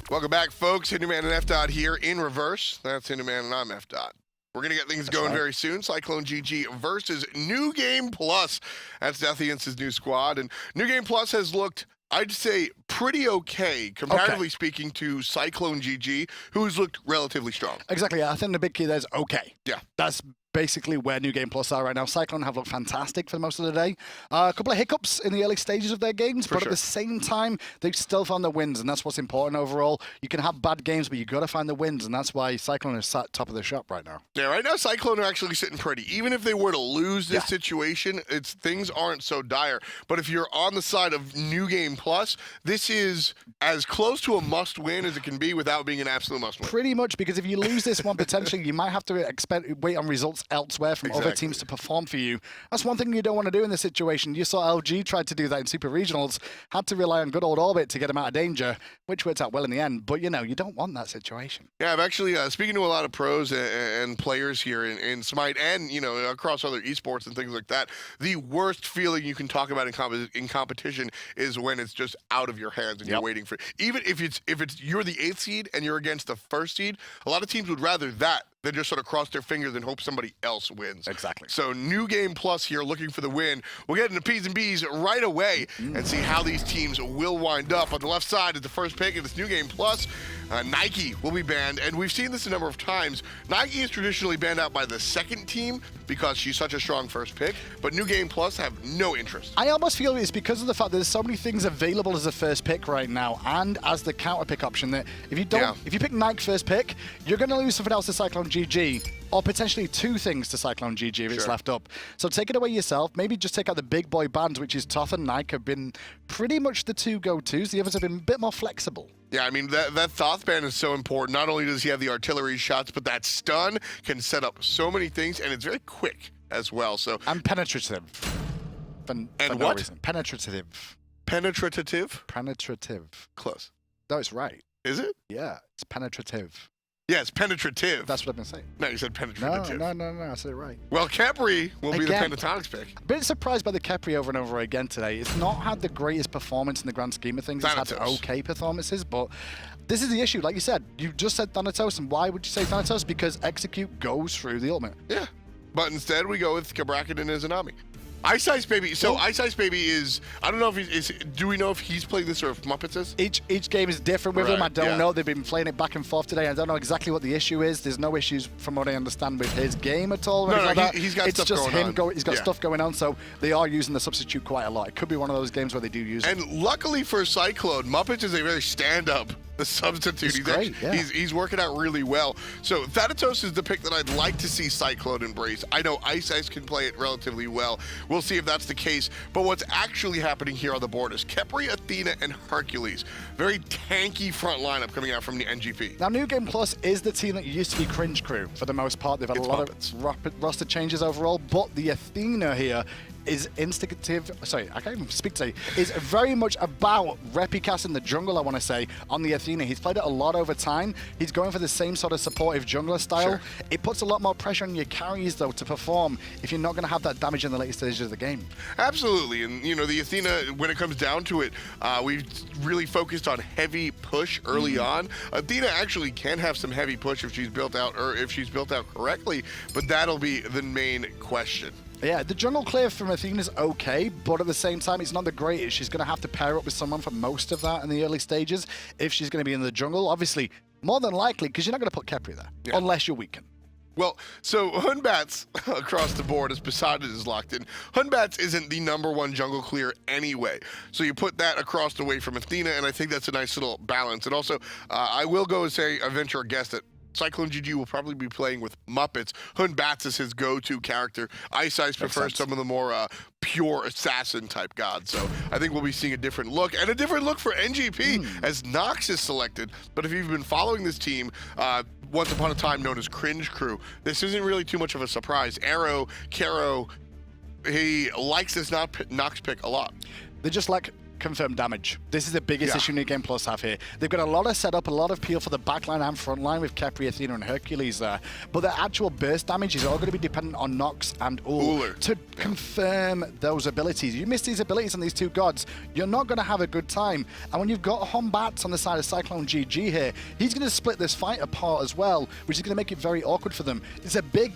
Welcome back, folks. Hinduman and F. here in reverse. That's Hinduman and I'm F. We're going to get things going very soon. Cyclone GG versus New Game Plus. That's Deathiance's new squad. And New Game Plus has looked, I'd say, pretty okay, comparatively speaking to Cyclone GG, who's looked relatively strong. Exactly. I think the big key there is okay. Yeah. That's basically where New Game Plus are right now. Cyclone have looked fantastic for most of the day. A couple of hiccups in the early stages of their games, but at the same time, they've still found the wins, and that's what's important overall. You can have bad games, but you got to find the wins, and that's why Cyclone is sat top of the shop right now. Yeah, right now Cyclone are actually sitting pretty. Even if they were to lose this situation, things aren't so dire. But if you're on the side of New Game Plus, this is as close to a must-win as it can be without being an absolute must-win. Pretty much, because if you lose this one, potentially, you might have to wait on results elsewhere from other teams to perform for you. That's one thing you don't want to do in this situation. You saw LG tried to do that in Super Regionals, had to rely on good old Orbit to get him out of danger, which worked out well in the end. But, you know, you don't want that situation. Yeah, I've actually, speaking to a lot of pros and players here in Smite and, you know, across other esports and things like that, the worst feeling you can talk about in competition is when it's just out of your hands and you're waiting for it. Even if it's you're the 8th seed and you're against the 1st seed, a lot of teams would rather that than just sort of cross their fingers and hope somebody else wins. Exactly. So New Game Plus here looking for the win. We'll get into P's and B's right away and see how these teams will wind up. On the left side is the first pick of this New Game Plus. Nike will be banned, and we've seen this a number of times. Nike is traditionally banned out by the 2nd team because she's such a strong first pick, but New Game Plus have no interest. I almost feel it's because of the fact that there's so many things available as a first pick right now and as the counter pick option that if you don't, if you pick Nike first pick, you're going to lose something else to Cyclone GG. Or potentially 2 things to Cyclone GG if it's left up. So take it away yourself. Maybe just take out the big boy bands, which is Toth and Nike have been pretty much the 2 go-tos. The others have been a bit more flexible. Yeah, I mean, that Thoth band is so important. Not only does he have the artillery shots, but that stun can set up so many things, and it's very quick as well. So and penetrative. And what? No penetrative. Penetrative? Penetrative. Close. No, it's right. Is it? Yeah, it's penetrative. Yeah, it's penetrative. That's what I've been saying. No, you said penetrative. No, I said it right. Well, Khepri will be the Pentatonics pick. A bit surprised by the Khepri over and over again today. It's not had the greatest performance in the grand scheme of things. Thanatos. It's had okay performances, but this is the issue. Like you said, you just said Thanatos, and why would you say Thanatos? Because Execute goes through the ultimate. Yeah, but instead we go with Cabrakan and Izanami. Ice Ice Baby. So Ice Ice Baby is, I don't know if he's, do we know if he's playing this or if Muppets is? Each game is different with him. I don't know. They've been playing it back and forth today. I don't know exactly what the issue is. There's no issues from what I understand with his game at all. He's got stuff going on. He's got stuff going on, so they are using the substitute quite a lot. It could be one of those games where they do use it. And luckily for Cyclone, Muppets is a very stand-up substitute. He's working out really well. So Thanatos is the pick that I'd like to see Cyclone embrace. I know Ice Ice can play it relatively well. We'll see if that's the case. But what's actually happening here on the board is Khepri, Athena, and Hercules. Very tanky front lineup coming out from the NGP. Now, New Game Plus is the team that used to be Cringe Crew for the most part. They've had a lot of roster changes overall, but the Athena here is instigative. Sorry, I can't even speak today. Is very much about Repicast in the jungle, I want to say, on the Athena. He's played it a lot over time. He's going for the same sort of supportive jungler style. It puts a lot more pressure on your carries, though, to perform if you're not going to have that damage in the later stages of the game. Absolutely. And, you know, the Athena, when it comes down to it, we've really focused on heavy push early on. Athena actually can have some heavy push if she's built out, or if she's built out correctly, but that'll be the main question. Yeah, the jungle clear from Athena's okay, but at the same time, it's not the greatest. She's going to have to pair up with someone for most of that in the early stages if she's going to be in the jungle. Obviously, more than likely, because you're not going to put Khepri there, unless you're weakened. Well, so Hunbats across the board as Poseidon is locked in. Hunbats isn't the #1 jungle clear anyway. So you put that across the way from Athena, and I think that's a nice little balance. And also, I will go and say, I venture a guess that Cyclone GG will probably be playing with Muppets. Hunbats is his go-to character. Ice Ice prefers some of the more pure assassin-type gods. So I think we'll be seeing a different look, and a different look for NGP as Nox is selected. But if you've been following this team, once upon a time known as Cringe Crew, this isn't really too much of a surprise. Arrow, Caro, he likes this Nox pick a lot. They just lack confirmed damage. This is the biggest Yeah. issue New Game Plus have here. They've got a lot of setup, a lot of peel for the backline and frontline with Khepri, Athena, and Hercules there. But the actual burst damage is all going to be dependent on Nox and Uller to confirm those abilities. You miss these abilities on these two gods, you're not going to have a good time. And when you've got Hombats on the side of Cyclone GG here, he's going to split this fight apart as well, which is going to make it very awkward for them. It's a big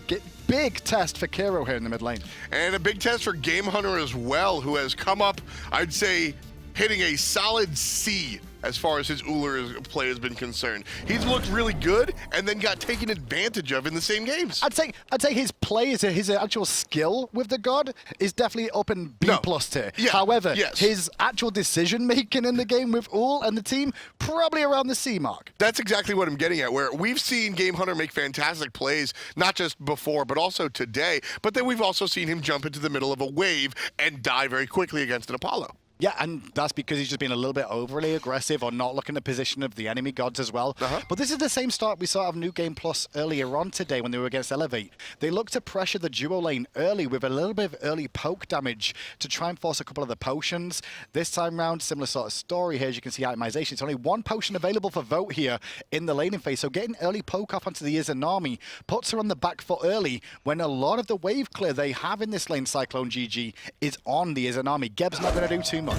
test for Kiro here in the mid lane. And a big test for Game Hunter as well, who has come up, I'd say, hitting a solid C as far as his Uller play has been concerned. He's looked really good and then got taken advantage of in the same games. I'd say his play, his actual skill with the god is definitely up in B+ tier. Yeah, However, yes. his actual decision making in the game with Ul and the team, probably around the C mark. That's exactly what I'm getting at, where we've seen Game Hunter make fantastic plays, not just before, but also today. But then we've also seen him jump into the middle of a wave and die very quickly against an Apollo. Yeah, and that's because he's just been a little bit overly aggressive or not looking at the position of the enemy gods as well. But this is the same start we saw of New Game Plus earlier on today when they were against Elevate. They looked to pressure the duo lane early with a little bit of early poke damage to try and force a couple of the potions. This time round, similar sort of story here. As you can see, itemization. It's only one potion available for Vote here in the laning phase. So getting early poke off onto the Izanami puts her on the back foot early when a lot of the wave clear they have in this lane, Cyclone GG, is on the Izanami. Geb's not going to do too much.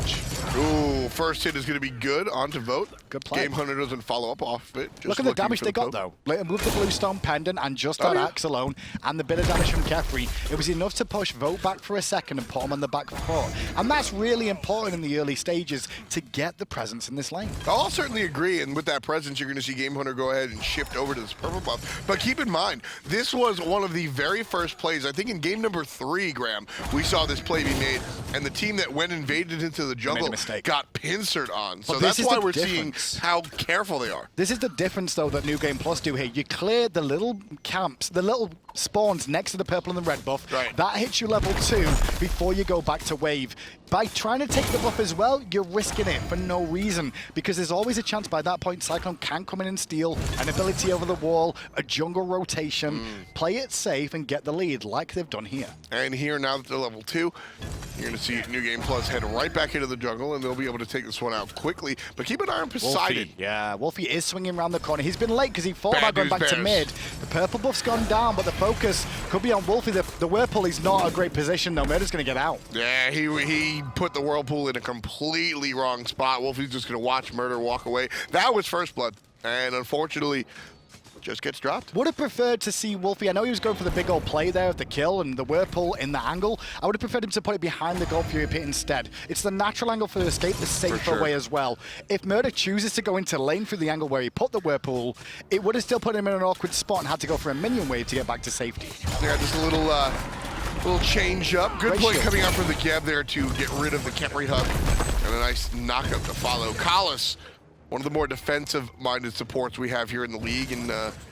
Ooh, first hit is going to be good. On to Vote. Good play. Game Hunter doesn't follow up off it. Just Look at the looking damage for they the got, poke. though. With the Bluestone Pendant and just that axe alone, and the bit of damage from Khepri, it was enough to push Vote back for a second and put him on the back foot. And that's really important in the early stages to get the presence in this lane. I'll certainly agree, and with that presence, you're going to see Game Hunter go ahead and shift over to this purple buff. But keep in mind, this was one of the very first plays. I think in game number 3, Graham, we saw this play be made, and the team that went invaded into the jungle got pincered on. So that's why we're seeing how careful they are. This is the difference, though, that New Game Plus do here. You clear the little camps, the little spawns next to the purple and the red buff. Right. That hits you level 2 before you go back to wave. By trying to take the buff as well, you're risking it for no reason, because there's always a chance by that point Cyclone can come in and steal an ability over the wall, a jungle rotation, play it safe and get the lead like they've done here. And here, now that they're level 2, you're going to see New Game Plus head right back into the jungle, and they'll be able to take this one out quickly. But keep an eye on Poseidon. Wolfie, yeah, Wolfie is swinging around the corner. He's been late because he thought about going back to mid. The purple buff's gone down, but the focus could be on Wolfie. The Whirlpool is not a great position, though. Murder's going to get out. Yeah, he put the Whirlpool in a completely wrong spot. Wolfie's just going to watch Murder walk away. That was first blood, and unfortunately, just gets dropped. Would have preferred to see Wolfie. I know he was going for the big old play there of the kill and the Whirlpool in the angle. I would have preferred him to put it behind the Gold Fury pit instead. It's the natural angle for the escape, the safer way as well. If Murder chooses to go into lane through the angle where he put the Whirlpool, it would have still put him in an awkward spot and had to go for a minion wave to get back to safety. Yeah, just a little change up. Good play coming out from the Geb there to get rid of the Khepri hub. And a nice knockup to follow. Kalis, one of the more defensive-minded supports we have here in the league, and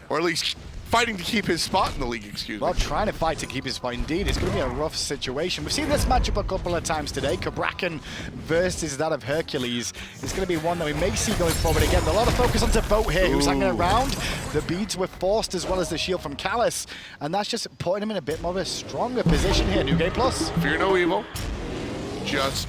or at least fighting to keep his spot in the league, excuse me. Well, trying to fight to keep his spot, indeed. It's going to be a rough situation. We've seen this matchup a couple of times today. Kabrakan versus that of Hercules. It's going to be one that we may see going forward again. A lot of focus onto Vote here, who's hanging around. The beads were forced as well as the shield from Kalis, and that's just putting him in a bit more of a stronger position here. New Game Plus. Fear no evil. Just.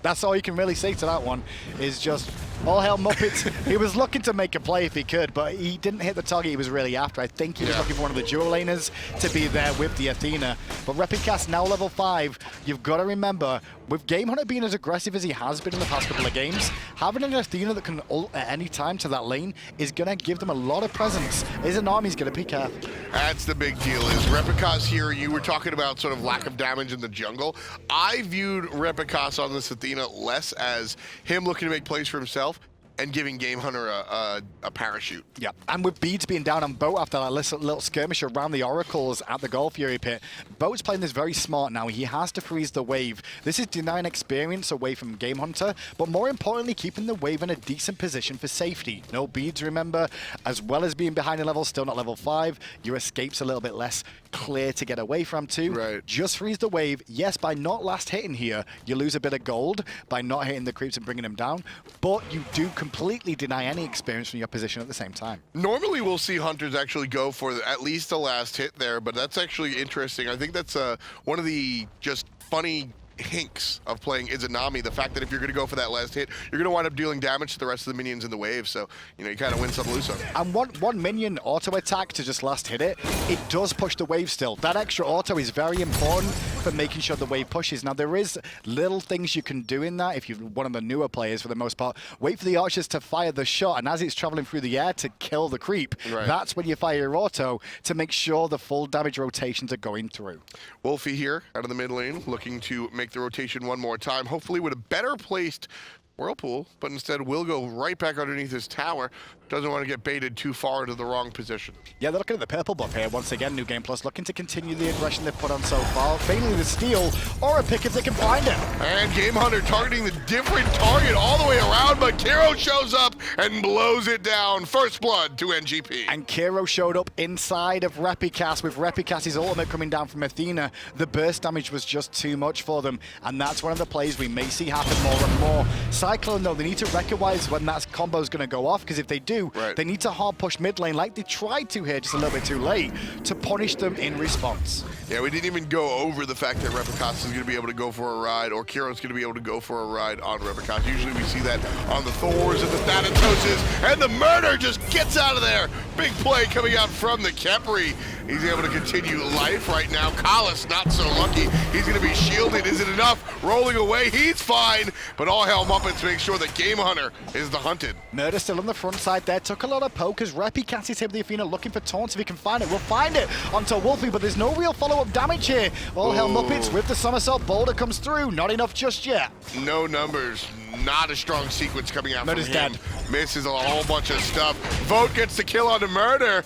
That's all you can really say to that one, is just all hell Muppets. He was looking to make a play if he could, but he didn't hit the target he was really after. I think he was looking for one of the dual laners to be there with the Athena. But Replicast now level 5. You've got to remember, with Game Hunter being as aggressive as he has been in the past couple of games, having an Athena that can ult at any time to that lane is going to give them a lot of presence. Izanami's going to be careful. That's the big deal, is Replicas here, you were talking about sort of lack of damage in the jungle. I viewed Replicas on this Athena less as him looking to make plays for himself and giving Game Hunter a parachute. Yeah, and with Beads being down on Boat after that little skirmish around the Oracles at the Gold Fury pit, Boat's playing this very smart now. He has to freeze the wave. This is denying experience away from Game Hunter, but more importantly, keeping the wave in a decent position for safety. No Beads, remember, as well as being behind a level, still not level 5, your escape's a little bit less clear to get away from too. Right. Just freeze the wave. Yes, by not last hitting here, you lose a bit of gold by not hitting the creeps and bringing them down, but you do completely deny any experience from your position at the same time. Normally we'll see hunters actually go for at least the last hit there, but that's actually interesting. I think that's one of the just funny hinks of playing Izanami, the fact that if you're going to go for that last hit, you're going to wind up dealing damage to the rest of the minions in the wave, so, you know, you kind of win some, lose some. And one minion auto attack to just last hit it, it does push the wave still. That extra auto is very important for making sure the wave pushes. Now, there is little things you can do in that if you're one of the newer players for the most part. Wait for the archers to fire the shot, and as it's traveling through the air to kill the creep, that's when you fire your auto to make sure the full damage rotations are going through. Wolfie here out of the mid lane, looking to make the rotation one more time, hopefully with a better placed Whirlpool, but instead will go right back underneath his tower. Doesn't want to get baited too far into the wrong position. Yeah, they're looking at the purple buff here. Once again, New Game Plus looking to continue the aggression they've put on so far. Mainly the steal or a pick if they can find it. And Game Hunter targeting the different target all the way around, but Kiro shows up and blows it down. First blood to NGP. And Kiro showed up inside of Repicast with Repicast's ultimate coming down from Athena. The burst damage was just too much for them, and that's one of the plays we may see happen more and more. Cyclone, though, they need to recognize when that combo's going to go off, because if they do, they need to hard push mid lane like they tried to here just a little bit too late to punish them in response. Yeah, we didn't even go over the fact that Repicast is going to be able to go for a ride, or Kiro's going to be able to go for a ride on Repicast. Usually we see that on the Thors and the Thanatoses, and the murder just gets out of there. Big play coming out from the Khepri. He's able to continue life right now. Kalis not so lucky. He's going to be shielded. Is it enough? Rolling away. He's fine. But all hell Muppets make sure that Game Hunter is the hunted. Murder still on the front side there. Took a lot of pokers. Repicast is here with the Athena looking for taunts. If he can find it, we'll find it onto Wolfie, but there's no real follow-up damage here. All hell Muppets with the somersault. Boulder comes through. Not enough just yet. No numbers. Not a strong sequence coming out Murder's from him. dead. Misses a whole bunch of stuff. Vote gets the kill on the Murder.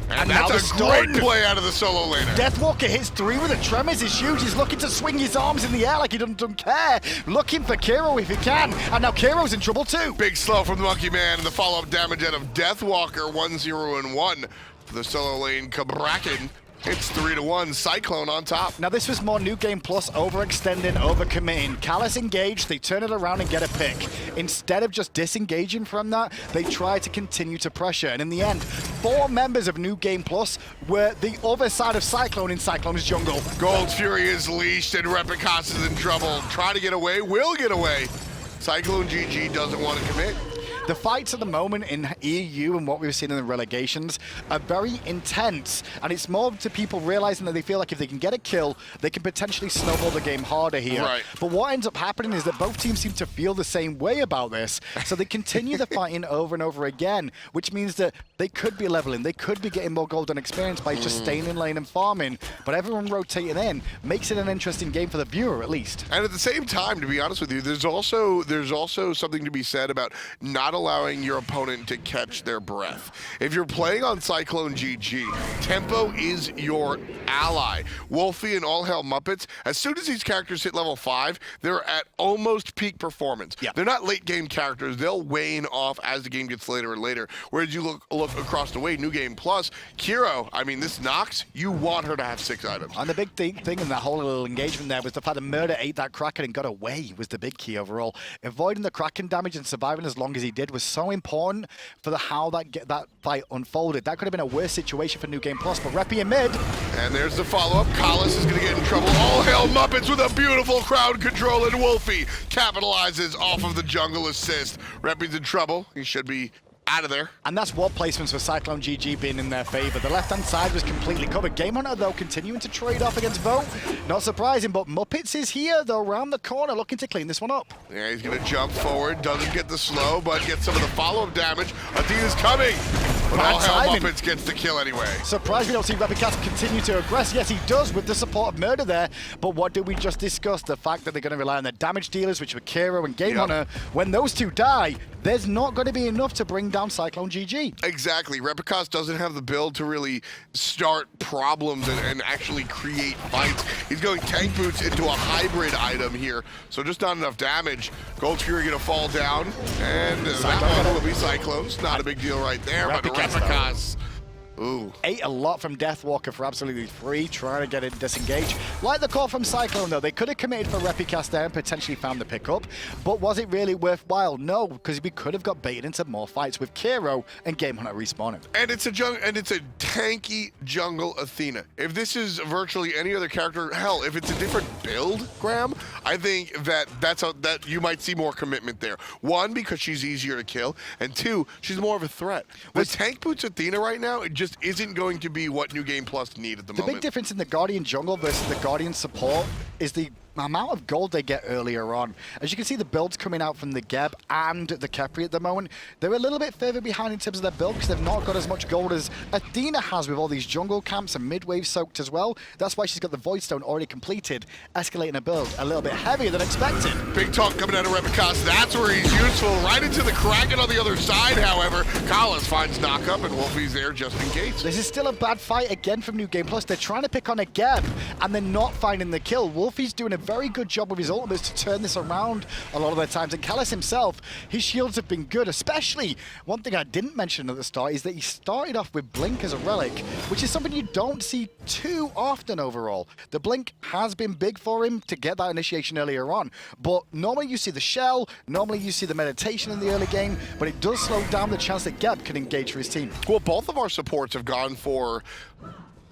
And now that's a the great stun. play out of the solo laner. Deathwalker hits 3 with a Tremors is huge. He's looking to swing his arms in the air like he doesn't care. Looking for Kiro if he can. And now Kiro's in trouble too. Big slow from the Monkey Man, and the follow-up damage out of Deathwalker, 1-0-1 for the solo lane. Kabrakan, it's 3-1. Cyclone on top. Now this was more New Game Plus, overextending, overcommitting. Kalis engaged, they turn it around and get a pick. Instead of just disengaging from that, they try to continue to pressure. And in the end, 4 members of New Game Plus were the other side of Cyclone in Cyclone's jungle. Gold's Fury is leashed, and Repicast is in trouble. Try to get away, will get away. Cyclone GG doesn't want to commit. The fights at the moment in EU and what we've seen in the relegations are very intense, and it's more to people realizing that they feel like if they can get a kill, they can potentially snowball the game harder here. Right. But what ends up happening is that both teams seem to feel the same way about this, so they continue the fighting over and over again, which means that they could be leveling, they could be getting more golden experience by just staying in lane and farming, but everyone rotating in makes it an interesting game for the viewer at least. And at the same time, to be honest with you, there's also something to be said about not allowing your opponent to catch their breath. If you're playing on Cyclone GG, tempo is your ally. Wolfie and All Hell Muppets, as soon as these characters hit level 5, they're at almost peak performance. Yeah. They're not late game characters. They'll wane off as the game gets later and later. Whereas you look across the way, New Game Plus, Kiro, I mean, this Nox, you want her to have 6 items. And the big thing in that whole little engagement there was the fact that Murder ate that Kraken and got away was the big key overall. Avoiding the Kraken damage and surviving as long as he did was so important for how that fight unfolded. That could have been a worse situation for New Game Plus, but Reppy in mid. And there's the follow-up. Kalis is going to get in trouble. All Hell Muppets with a beautiful crowd control, and Wolfie capitalizes off of the jungle assist. Reppy's in trouble. He should be out of there. And that's what placements for Cyclone GG being in their favor. The left-hand side was completely covered. Game Hunter, though, continuing to trade off against Vote. Not surprising, but Muppets is here, though, around the corner, looking to clean this one up. Yeah, he's going to jump forward. Doesn't get the slow, but gets some of the follow-up damage. Athena's coming. But All Hell Muppets gets the kill anyway. Surprised we don't see Repicast continue to aggress. Yes, he does with the support of Murder there. But what did we just discuss? The fact that they're going to rely on the damage dealers, which were Kiro and Game Hunter. When those two die, there's not going to be enough to bring down Cyclone GG. Exactly. Repicast doesn't have the build to really start problems and actually create fights. He's going tank boots into a hybrid item here, so just not enough damage. Gold's Fury going to fall down, and that one will be Cyclones. Not a big deal right there, but Repicast Ooh. Ate a lot from Deathwalker for absolutely free, trying to get it disengaged. Like the call from Cyclone, though, they could have committed for Repicast there and potentially found the pickup, but was it really worthwhile? No, because we could have got baited into more fights with Kiro and Game Hunter respawning. And it's a tanky jungle Athena. If this is virtually any other character, hell, if it's a different build, Graham, I think that you might see more commitment there. One, because she's easier to kill, and two, she's more of a threat. With Tank Boots Athena right now, it just isn't going to be what New Game Plus need at the moment. The big difference in the Guardian jungle versus the Guardian support is the amount of gold they get earlier on. As you can see, the builds coming out from the Geb and the Khepri at the moment, they're a little bit further behind in terms of their build because they've not got as much gold as Athena has with all these jungle camps and mid-wave soaked as well. That's why she's got the Void Stone already completed, escalating her build a little bit heavier than expected. Big talk coming out of Repicast. That's where he's useful. Right into the Kraken on the other side, however. Collis finds knock-up, and Wolfie's there just in case. This is still a bad fight again from New Game Plus. They're trying to pick on a Geb, and they're not finding the kill. Wolfie's doing a very good job with his ultimates to turn this around a lot of the times. And Callis himself, his shields have been good, especially one thing I didn't mention at the start is that he started off with Blink as a relic, which is something you don't see too often overall. The Blink has been big for him to get that initiation earlier on, but normally you see the shell, normally you see the meditation in the early game, but it does slow down the chance that Geb can engage for his team. Well, both of our supports have gone for,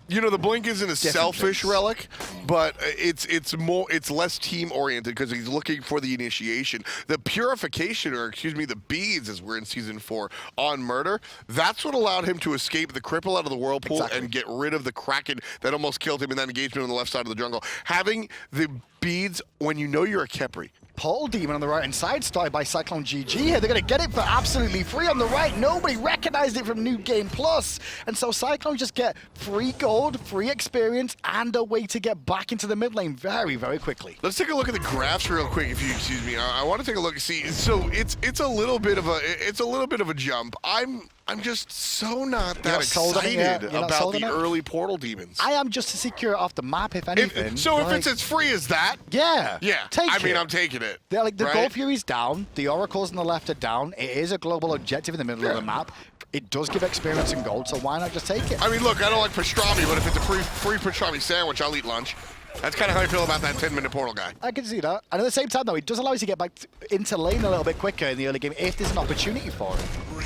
you know, the Blink isn't a selfish relic, but it's less team oriented because he's looking for the initiation. The purification, or excuse me, the beads, as we're in season 4 on Murder, that's what allowed him to escape the cripple out of the whirlpool and get rid of the Kraken that almost killed him in that engagement on the left side of the jungle. Having the beads when you know you're a Khepri. Portal Demon on the right-hand side, started by Cyclone GG here. They're going to get it for absolutely free on the right. Nobody recognized it from New Game Plus. And so Cyclone just get free gold, free experience, and a way to get back into the mid lane very, very quickly. Let's take a look at the graphs real quick, if you excuse me. I want to take a look. See, so it's a little bit of a jump. I'm just so not that excited about the early Portal Demons. I am just to secure it off the map, if anything. If it's as free as that, yeah, I mean, I'm taking it. They're like the Gold Fury's down, the Oracles on the left are down. It is a global objective in the middle of the map. It does give experience and gold, so why not just take it? I mean, look, I don't like pastrami, but if it's a free pastrami sandwich, I'll eat lunch. That's kind of how I feel about that 10-minute Portal guy. I can see that. And at the same time, though, it does allow you to get back into lane a little bit quicker in the early game if there's an opportunity for it.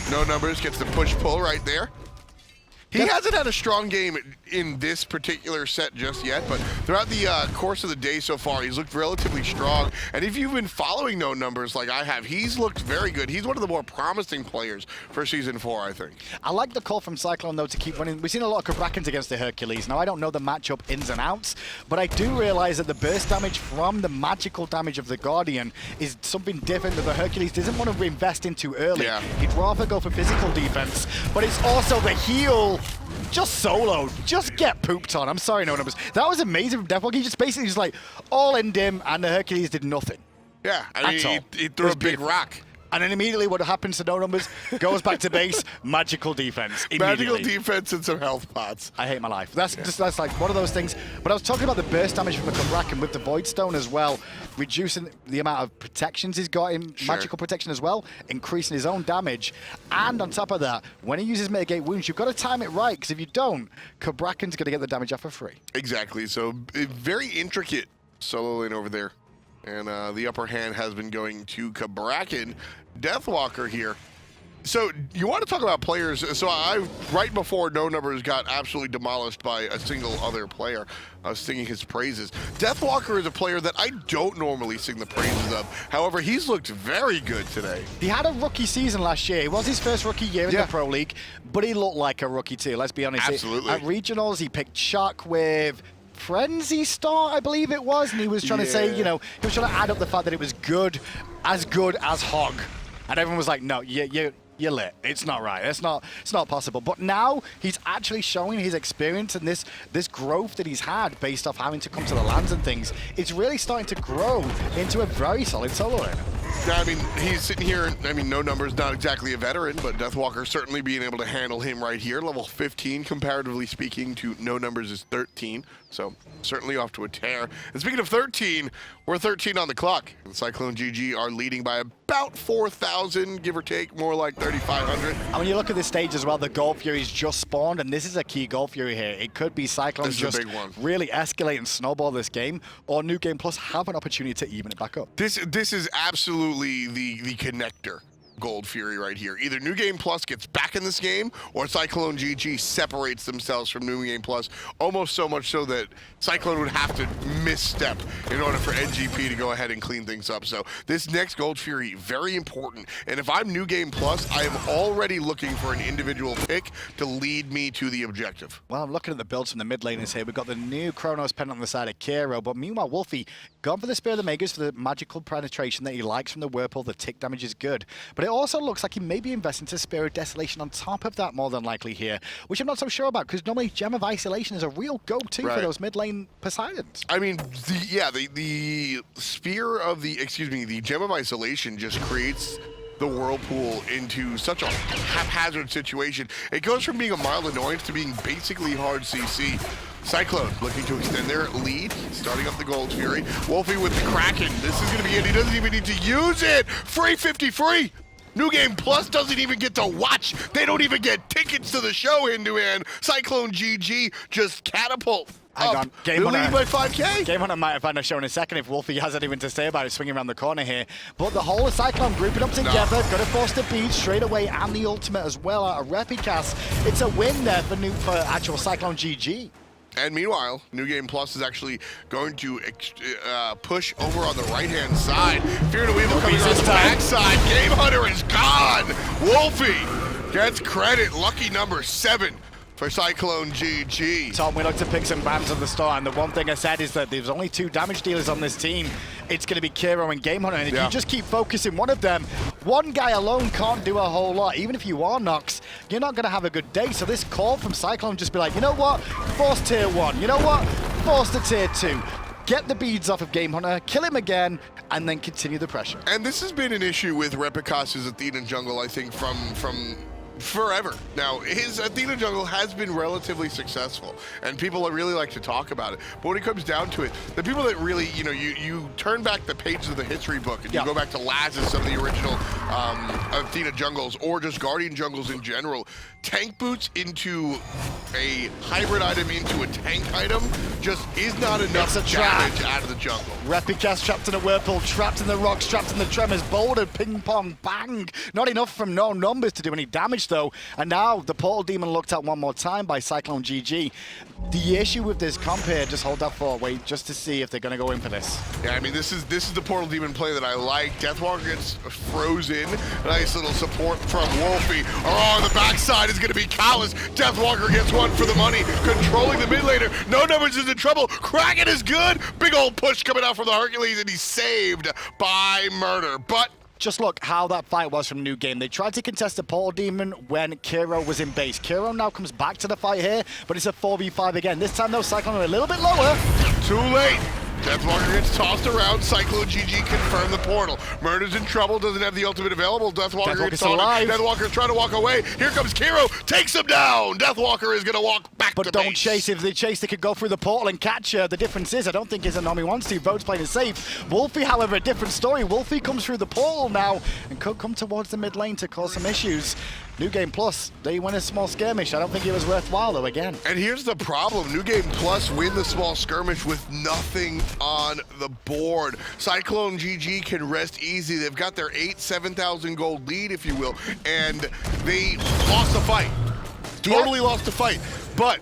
No numbers, gets the push-pull right there. He hasn't had a strong game in this particular set just yet, but throughout the course of the day so far, he's looked relatively strong. And if you've been following no numbers like I have, he's looked very good. He's one of the more promising players for Season 4, I think. I like the call from Cyclone, though, to keep running. We've seen a lot of Kabrakans against the Hercules. Now, I don't know the matchup ins and outs, but I do realize that the burst damage from the magical damage of the Guardian is something different that the Hercules doesn't want to invest into early. Yeah. He'd rather go for physical defense, but it's also the heal. Just soloed. Just get pooped on. I'm sorry, no numbers. That was amazing from Deathwalker. He just basically just like all in dim, and the Hercules did nothing. Yeah, I mean, he threw a big rock. And then immediately what happens to no numbers goes back to base, magical defense. Magical defense and some health pots. I hate my life. That's like one of those things. But I was talking about the burst damage from the Kraken with the Void Stone as well, reducing the amount of protections he's got in magical protection as well, increasing his own damage. And on top of that, when he uses mitigate wounds, you've got to time it right, because if you don't, Kraken's going to get the damage off for free. Exactly. So very intricate solo lane over there. And the upper hand has been going to Kraken. Deathwalker here. So you want to talk about players. So right before No Numbers got absolutely demolished by a single other player, singing his praises. Deathwalker is a player that I don't normally sing the praises of. However, he's looked very good today. He had a rookie season last year. It was his first rookie year in the Pro League, but he looked like a rookie too, let's be honest. Absolutely. At Regionals, he picked Chuck with Frenzy Star, I believe it was, and he was trying to say, you know, he was trying to add up the fact that it was good as Hog. And everyone was like, no, you're lit. It's not right. It's not possible. But now he's actually showing his experience and this growth that he's had based off having to come to the lands and things. It's really starting to grow into a very solid solo laner. I mean, he's sitting here, I mean, no number's not exactly a veteran, but Deathwalker certainly being able to handle him right here. Level 15, comparatively speaking, to no numbers is 13, so certainly off to a tear. And speaking of 13, we're 13 on the clock. And Cyclone GG are leading by about 4,000, give or take, more like 3,500. And when you look at this stage as well, the Gold Fury's just spawned, and this is a key Gold Fury here. It could be Cyclone just really escalate and snowball this game, or New Game Plus have an opportunity to even it back up. This is absolutely the connector Gold Fury right here. Either New Game Plus gets back in this game, or Cyclone GG separates themselves from New Game Plus, almost so much so that Cyclone would have to misstep in order for NGP to go ahead and clean things up. So this next Gold Fury, very important. And if I'm New Game Plus, I am already looking for an individual pick to lead me to the objective. Well, I'm looking at the builds from the mid laners here. We've got the new Chronos Pen on the side of Kero, but meanwhile, Wolfie gone for the Spear of the Magus for the magical penetration that he likes from the Whirlpool. The tick damage is good. But it also looks like he may be investing to Spear of Desolation on top of that more than likely here, which I'm not so sure about, because normally Gem of Isolation is a real go-to for those mid lane Poseidons. I mean, the Spear of the, the Gem of Isolation just creates the Whirlpool into such a haphazard situation. It goes from being a mild annoyance to being basically hard CC. Cyclone looking to extend their lead, starting up the Gold Fury. Wolfie with the Kraken. This is going to be it. He doesn't even need to use it. Free 50 free. New Game Plus doesn't even get to watch. They don't even get tickets to the show hand-to-hand. Cyclone GG just catapult. Hang on. Game lead by 5K. Game Hunter might have found a show in a second if Wolfie has anything to say about it, swinging around the corner here. But the whole of Cyclone grouping up together, gonna force the beat straight away, and the ultimate as well out of Repicast. It's a win there for actual Cyclone GG. And meanwhile, New Game Plus is actually going to push over on the right-hand side. Fear to Evil coming on the backside. Game Hunter is gone. Wolfie gets credit. Lucky number 7 for Cyclone GG. Tom, we look to pick some bans at the start, and the one thing I said is that there's only 2 damage dealers on this team. It's going to be Kero and Game Hunter, and if you just keep focusing one of them, one guy alone can't do a whole lot. Even if you are Nox, you're not going to have a good day. So this call from Cyclone just be like, you know what? Force tier 1. You know what? Force to tier 2. Get the beads off of Game Hunter, kill him again, and then continue the pressure. And this has been an issue with Repicast's Athena jungle, I think, from forever. Now, his Athena jungle has been relatively successful, and people really like to talk about it. But when it comes down to it, the people that really, you turn back the pages of the history book and you go back to Laz's, some of the original Athena jungles, or just Guardian jungles in general, tank boots into a hybrid item into a tank item just is not enough damage out of the jungle. Repicast trapped in a Whirlpool, trapped in the rocks, trapped in the Tremors, boulder, ping pong, bang. Not enough from no numbers to do any damage though. And now the Portal Demon looked at one more time by Cyclone GG. The issue with this comp here, just hold that thought, wait, just to see if they're going to go in for this. Yeah, I mean, this is the Portal Demon play that I like. Deathwalker gets frozen. Nice little support from Wolfie. On the backside is going to be Callus. Deathwalker gets one for the money. Controlling the mid laner. No numbers is in trouble. Kraken is good. Big old push coming out from the Hercules, and he's saved by Murder. But just look how that fight was from New Game. They tried to contest the Portal Demon when Kero was in base. Kero now comes back to the fight here, but it's a 4v5 again. This time though, Cyclone are a little bit lower. Too late. Deathwalker gets tossed around. Cyclone GG confirmed the portal. Murder's in trouble, doesn't have the ultimate available. Deathwalker gets alive. Deathwalker's trying to walk away. Here comes Kero, takes him down. Deathwalker is going to walk back to base. But don't chase. If they chase, they could go through the portal and catch her. The difference is, I don't think Izanami wants to. Vote's playing it safe. Wolfie, however, a different story. Wolfie comes through the portal now and could come towards the mid lane to cause some issues. New Game Plus, they win a small skirmish. I don't think it was worthwhile though again. And here's the problem. New Game Plus win the small skirmish with nothing on the board. Cyclone GG can rest easy. They've got their 7,000 gold lead, if you will, and they lost the fight. Totally lost the fight. But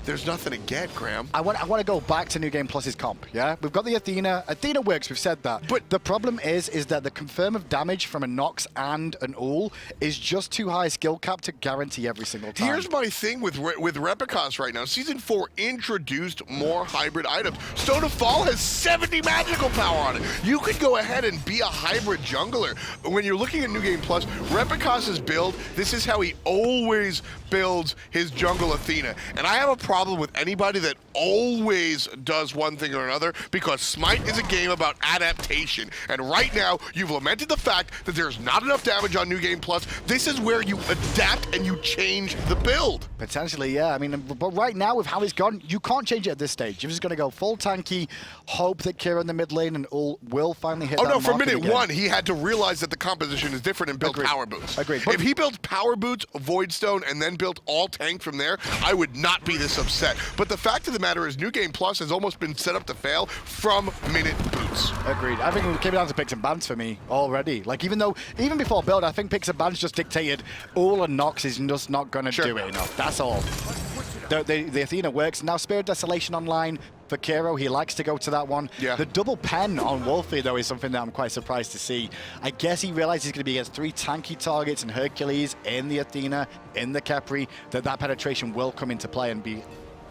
there's nothing to get, Graham. I want to go back to New Game Plus's comp, yeah? We've got the Athena. Athena works, we've said that. But the problem is that the confirm of damage from a Nox and an Ul is just too high skill cap to guarantee every single time. Here's my thing with Repicast right now. Season 4 introduced more hybrid items. Stone of Fall has 70 magical power on it. You could go ahead and be a hybrid jungler. When you're looking at New Game Plus, Repicast's build, this is how he always builds his jungle Athena. And I have a problem problem with anybody that always does one thing or another, because Smite is a game about adaptation. And right now, you've lamented the fact that there's not enough damage on New Game Plus. This is where you adapt and you change the build. Potentially, yeah. I mean, but right now, with how it's gone, you can't change it at this stage. You're just going to go full tanky, hope that Kira in the mid lane and Ul will finally hit that no, for market minute again. one, he had to realize that the composition is different and build Agreed. power boots. Agreed. If he built power boots, Void Stone, and then built all tank from there, I would not be this upset. But the fact of the matter is, New Game Plus has almost been set up to fail from minute boots. Agreed. I think it came down to picks and bans for me already. Like, even before build, I think picks and bans just dictated Ul and Nox is just not going to do it enough. That's all. The Athena works. Now Spirit Desolation online for Kiro. He likes to go to that one. Yeah. The double pen on Wolfie, though, is something that I'm quite surprised to see. I guess he realized he's going to be against 3 tanky targets in Hercules, in the Athena, in the Khepri, that penetration will come into play and be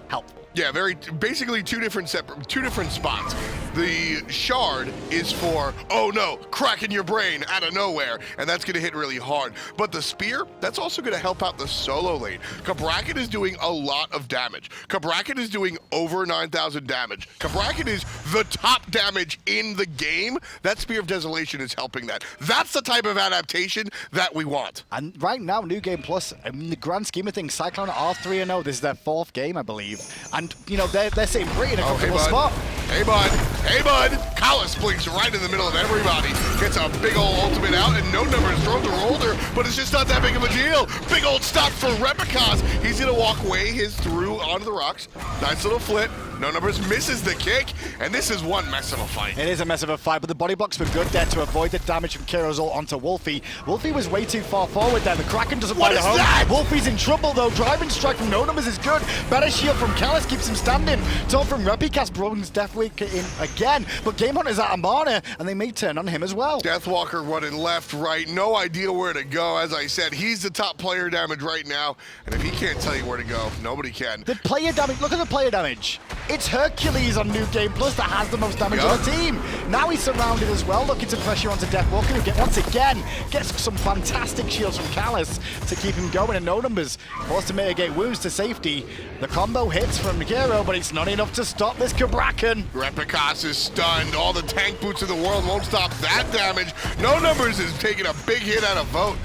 helpful. Yeah, basically two different spots. The shard is for, oh no, cracking your brain out of nowhere, and that's gonna hit really hard. But the spear, that's also gonna help out the solo lane. Cabrakan is doing a lot of damage. Cabrakan is doing over 9,000 damage. Cabrakan is the top damage in the game. That Spear of Desolation is helping that. That's the type of adaptation that we want. And right now, New Game Plus, in the grand scheme of things, Cyclone are 3-0. This is their 4th game, I believe. And, you know, they're sitting pretty in a comfortable spot. Hey, bud. Hey, bud. Kalis blinks right in the middle of everybody. Gets a big old ultimate out, and no numbers throws a roller, but it's just not that big of a deal. Big old stop for Repikas. He's going to walk way his through onto the rocks. Nice little flip. No numbers misses the kick, and this is one mess of a fight. It is a mess of a fight, but the body blocks were good there to avoid the damage from Kiro's ult onto Wolfie. Wolfie was way too far forward there. The Kraken doesn't find a home. That? Wolfie's in trouble, though. Driving strike from No Numbers is good. Better shield from Kalis keeps him standing. Taunt from Repikas brings Deathwalker in again, but Game Hunter's out of mana, and they may turn on him as well. Deathwalker running left, right, no idea where to go. As I said, he's the top player damage right now, and if he can't tell you where to go, nobody can. The player damage, look at the player damage. It's Hercules on New Game Plus that has the most damage on the team. Now he's surrounded as well, looking to pressure onto Deathwalker, who once again gets some fantastic shields from Kalis to keep him going, and No Numbers forced to mitigate wounds to safety. The combo hits from Nagiro, but it's not enough to stop this Cabrakan. Repikas is stunned. All the tank boots in the world won't stop that damage. No Numbers is taking a big hit out of Vote.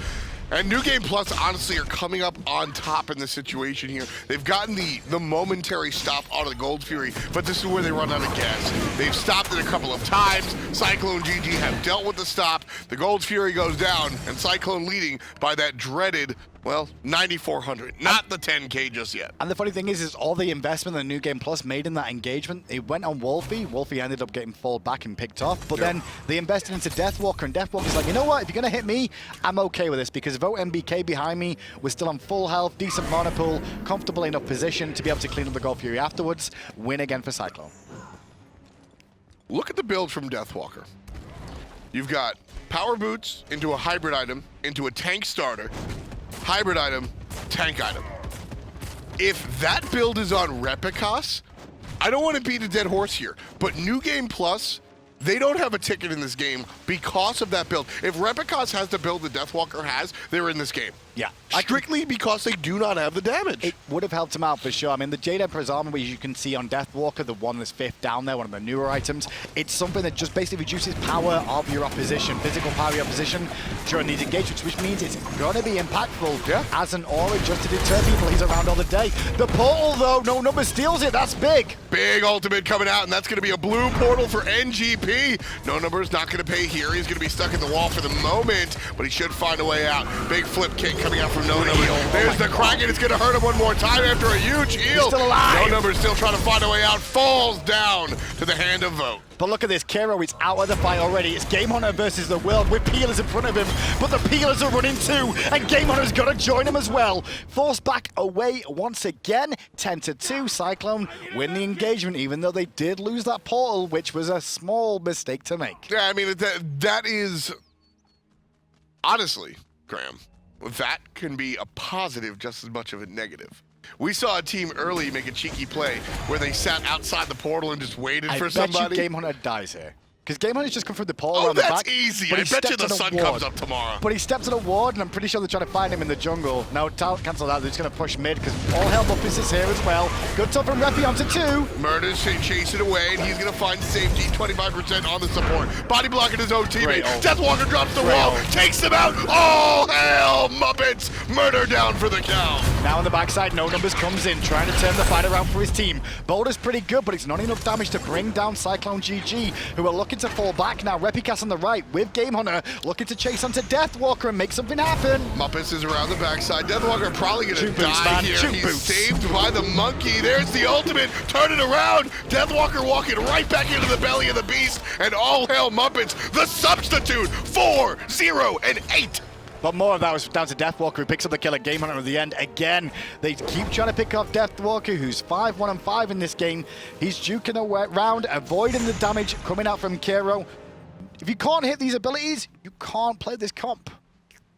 And New Game Plus, honestly, are coming up on top in this situation here. They've gotten the momentary stop out of the Gold Fury, but this is where they run out of gas. They've stopped it a couple of times. Cyclone GG have dealt with the stop. The Gold Fury goes down, and Cyclone leading by that dreaded, well, 9,400. Not the 10K just yet. And the funny thing is all the investment that New Game Plus made in that engagement, it went on Wolfie. Wolfie ended up getting falled back and picked off, but then they invested into Deathwalker, and Deathwalker's like, you know what, if you're going to hit me, I'm okay with this, because Vote MBK behind me was still on full health, decent mana pool, comfortable enough position to be able to clean up the Gold Fury afterwards, win again for Cyclone. Look at the build from Deathwalker. You've got power boots into a hybrid item, into a tank starter, hybrid item, tank item. If that build is on Repikas, I don't want to beat a dead horse here, but New Game Plus, they don't have a ticket in this game because of that build. If Repikas has the build that Deathwalker has, they're in this game. Yeah. Strictly because they do not have the damage. It would have helped him out for sure. I mean, the Jade Emperor's armor, which you can see on Deathwalker, the one that's 5th down there, one of the newer items, it's something that just basically reduces power of your opposition, physical power of your opposition during these engagements, which means it's going to be impactful as an aura just to deter people. He's around all the day. The portal, though, No Number steals it. That's big. Big ultimate coming out, and that's going to be a blue portal for NGP. No Number's not going to pay here. He's going to be stuck in the wall for the moment, but he should find a way out. Big flip kick coming out from No Number. There's the Kraken. It's going to hurt him one more time after a huge heal. Still alive. No Number's still trying to find a way out. Falls down to the hand of Vote. But look at this, Kero, it's out of the fight already. It's Game Hunter versus the world with Peelers in front of him, but the Peelers are running too, and Game Hunter's got to join him as well. Forced back away once again, 10-2. Cyclone win the engagement, even though they did lose that portal, which was a small mistake to make. Yeah, I mean, that is, honestly, Graham, that can be a positive just as much of a negative. We saw a team early make a cheeky play where they sat outside the portal and just waited for somebody. I bet you Game Hunter dies here. Because Game Hunter's just come through the portal Oh, around the that's back. easy. but I he bet you stepped the on a sun ward. comes up tomorrow. But he steps on a ward, and I'm pretty sure they're trying to find him in the jungle. No, cancel that. They're just going to push mid, because all hell Muppets is here as well. Good top from Reppy onto 2. Murder's chasing away, and he's going to find safety. 25% on the support. Body blocking his own teammate. Deathwalker drops the wall, takes him out. All hell Muppets. Murder down for the count. Now on the backside, No Numbers comes in, trying to turn the fight around for his team. Boulder's pretty good, but it's not enough damage to bring down Cyclone GG, who are looking to fall back now. Repicast on the right with Game Hunter, looking to chase onto Deathwalker and make something happen. Muppets is around the backside. Deathwalker probably going to Shoot boots, die man. here. Shoot He's boots. saved by the monkey. There's the ultimate. Turn it around. Deathwalker walking right back into the belly of the beast. And all hell Muppets, the substitute. 4, 0, and 8. But more of that was down to Deathwalker, who picks up the kill at Game Hunter at the end. Again, they keep trying to pick off Deathwalker, who's 5-1-5 in this game. He's juking around, avoiding the damage coming out from Kero. If you can't hit these abilities, you can't play this comp.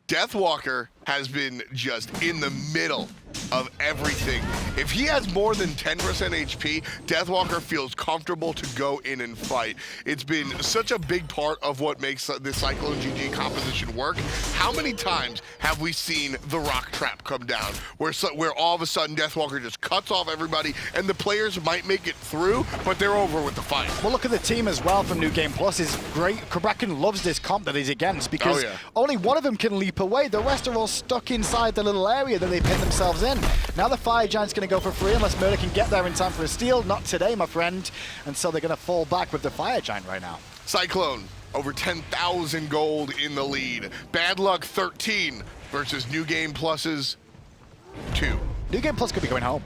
Deathwalker has been just in the middle of everything. If he has more than 10% HP, Deathwalker feels comfortable to go in and fight. It's been such a big part of what makes the Cyclone GG composition work. How many times have we seen the rock trap come down, where all of a sudden Deathwalker just cuts off everybody, and the players might make it through, but they're over with the fight. Well, look at the team as well from New Game Plus. Is great. Kraken loves this comp that he's against, because only one of them can leap away. The rest are all stuck inside the little area that they pin themselves in. Now the Fire Giant's going to go for free unless Murder can get there in time for a steal. Not today, my friend. And so they're going to fall back with the Fire Giant right now. Cyclone, over 10,000 gold in the lead. Bad Luck 13 versus New Game Plus's 2. New Game Plus could be going home.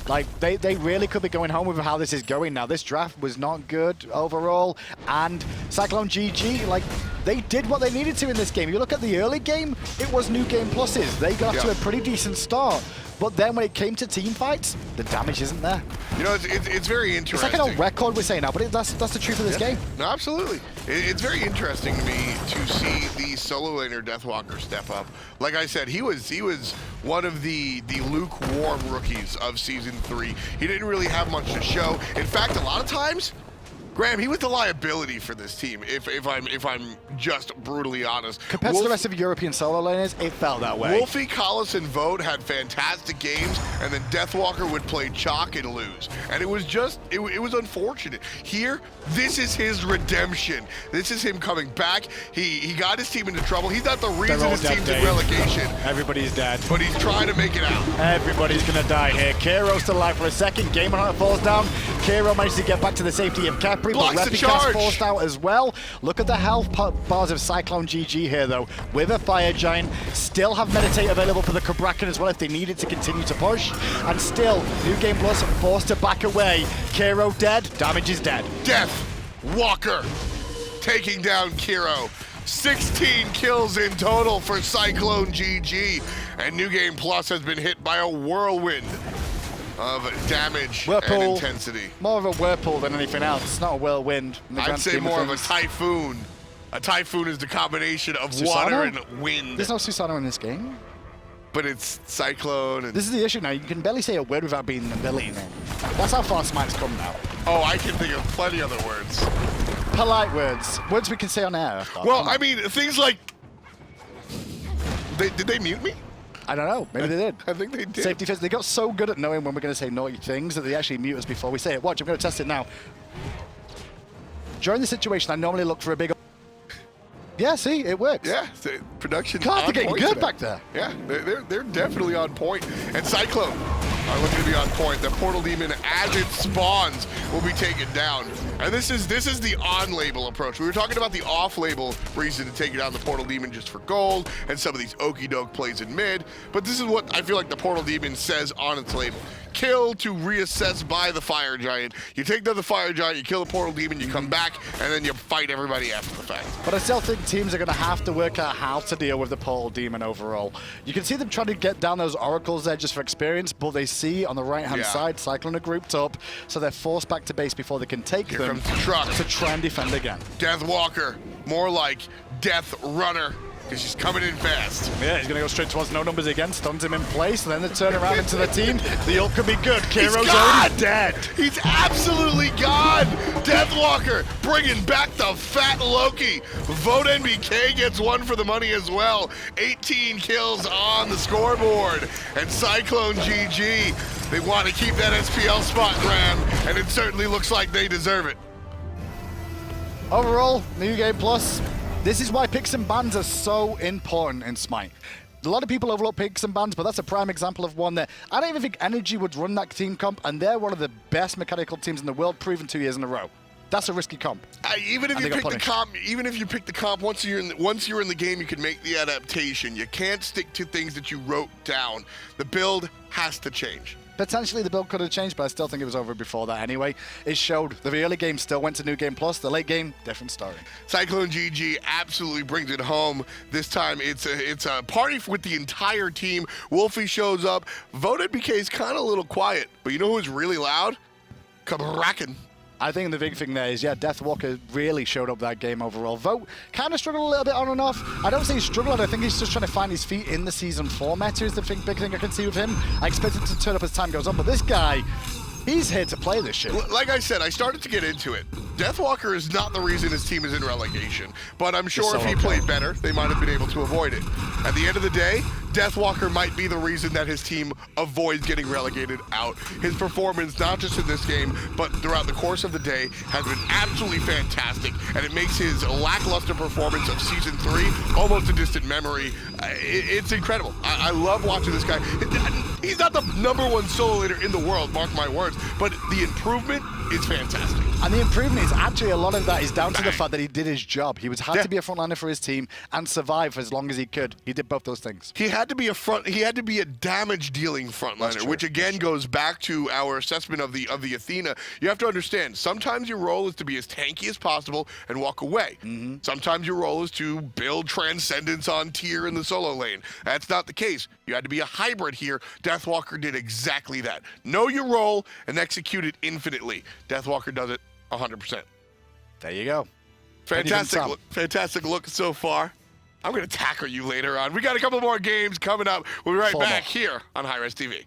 Like, they really could be going home with how this is going now. This draft was not good overall, and Cyclone GG, like, they did what they needed to in this game. You look at the early game, it was New Game Pluses. They got off to a pretty decent start, but then when it came to team fights, the damage isn't there. You know, it's very interesting. It's like an old record we're saying now, but that's the truth of this game. No, absolutely. It's very interesting to me to see the solo laner Deathwalker step up. Like I said, he was one of the lukewarm rookies of Season 3. He didn't really have much to show. In fact, a lot of times, Graham, he was the liability for this team, if I'm just brutally honest. Compared to the rest of European solo laners, it felt that way. Wolfie, Collis, and Vote had fantastic games, and then Deathwalker would play chalk and lose. And it was just, it was unfortunate. Here, this is his redemption. This is him coming back. He got his team into trouble. He's not the reason his team's in relegation. Everybody's dead. But he's trying to make it out. Everybody's gonna die here. Kero's still alive for a second. Game Hunter falls down. Kero manages to get back to the safety of Capri, but Repicast forced out as well. Look at the health bars of Cyclone GG here, though. With a Fire Giant, still have Meditate available for the Kraken as well if they need it to continue to push. And still, New Game Plus forced to back away. Kero dead, damage is dead. Deathwalker taking down Kero. 16 kills in total for Cyclone GG. And New Game Plus has been hit by a whirlwind of damage and intensity. More of a whirlpool than anything else. It's not a whirlwind. I'd say more of a typhoon. A typhoon is the combination of water and wind. There's no Susano in this game. But it's Cyclone. And this is the issue now. You can barely say a word without being an ability name. That's how far Smite's come now. Oh, I can think of plenty other words. Polite words. Words we can say on air. Well, I mean, things like... Did they mute me? I don't know. Maybe they did. I think they did. Safety first. They got so good at knowing when we're going to say naughty things that they actually mute us before we say it. Watch, I'm going to test it now. During the situation, I normally look for a big... Yeah, see, it works. Yeah, production. God, they're getting good back there. Yeah, they're definitely on point. And Cyclone are looking to be on point. The Portal Demon, as it spawns, will be taken down. And this is the on-label approach. We were talking about the off-label reason to take down the Portal Demon just for gold, and some of these okey-doke plays in mid. But this is what I feel like the Portal Demon says on its label. Kill to reassess by the Fire Giant. You take down the Fire Giant, you kill the Portal Demon, you come back, and then you fight everybody after the fact. But I still think teams are going to have to work out how to deal with the Portal Demon overall. You can see them trying to get down those oracles there just for experience, but they see on the right-hand side, Cyclone are grouped up, so they're forced back to base before they can take them comes the truck to try and defend again. Deathwalker, more like Death Runner. because she's coming in fast. Yeah, he's going to go straight towards no numbers again, stuns him in place, and then the turn around into the team. The ult could be good. Kiro's already dead. He's absolutely gone. Deathwalker bringing back the fat Loki. Vote NBK gets one for the money as well. 18 kills on the scoreboard. And Cyclone GG, they want to keep that SPL spot, Graham, and it certainly looks like they deserve it. Overall, New Game Plus, this is why picks and bans are so important in Smite. A lot of people overlook picks and bans, but that's a prime example of one that I don't even think Energy would run that team comp, and they're one of the best mechanical teams in the world, proven 2 years in a row. That's a risky comp. Even if you pick the comp, once you're in the game, you can make the adaptation. You can't stick to things that you wrote down. The build has to change. Potentially the build could have changed, but I still think it was over before that anyway. It showed the early game still went to New Game Plus. The late game, different story. Cyclone GG absolutely brings it home. This time it's a party with the entire team. Wolfie shows up. Vote NBK is kind of a little quiet, but you know who's really loud? Kraken. I think the big thing there is, yeah, Deathwalker really showed up that game overall. Vote kind of struggled a little bit on and off. I don't say he struggled. I think he's just trying to find his feet in the Season 4 meta is the big thing I can see with him. I expect him to turn up as time goes on, but this guy, he's here to play this shit. Like I said, I started to get into it. Deathwalker is not the reason his team is in relegation, but I'm sure if he played better, they might have been able to avoid it. At the end of the day, Deathwalker might be the reason that his team avoids getting relegated out. His performance, not just in this game, but throughout the course of the day, has been absolutely fantastic, and it makes his lackluster performance of Season 3 almost a distant memory. It's incredible. I love watching this guy. He's not the #1 solo leader in the world, mark my words, but the improvement is fantastic. And the improvement is actually, a lot of that is down to the fact that he did his job. He had to be a frontliner for his team and survive for as long as he could. He did both those things. He had to be a damage-dealing frontliner, which again goes back to our assessment of the Athena. You have to understand, sometimes your role is to be as tanky as possible and walk away. Sometimes your role is to build transcendence on tier in the solo lane. That's not the case. You had to be a hybrid here. Deathwalker did exactly that. Know your role and execute it infinitely. Deathwalker does it 100%. There you go. Fantastic look so far. I'm going to tackle you later on. We got a couple more games coming up. We'll be right back here on Hi-Res TV.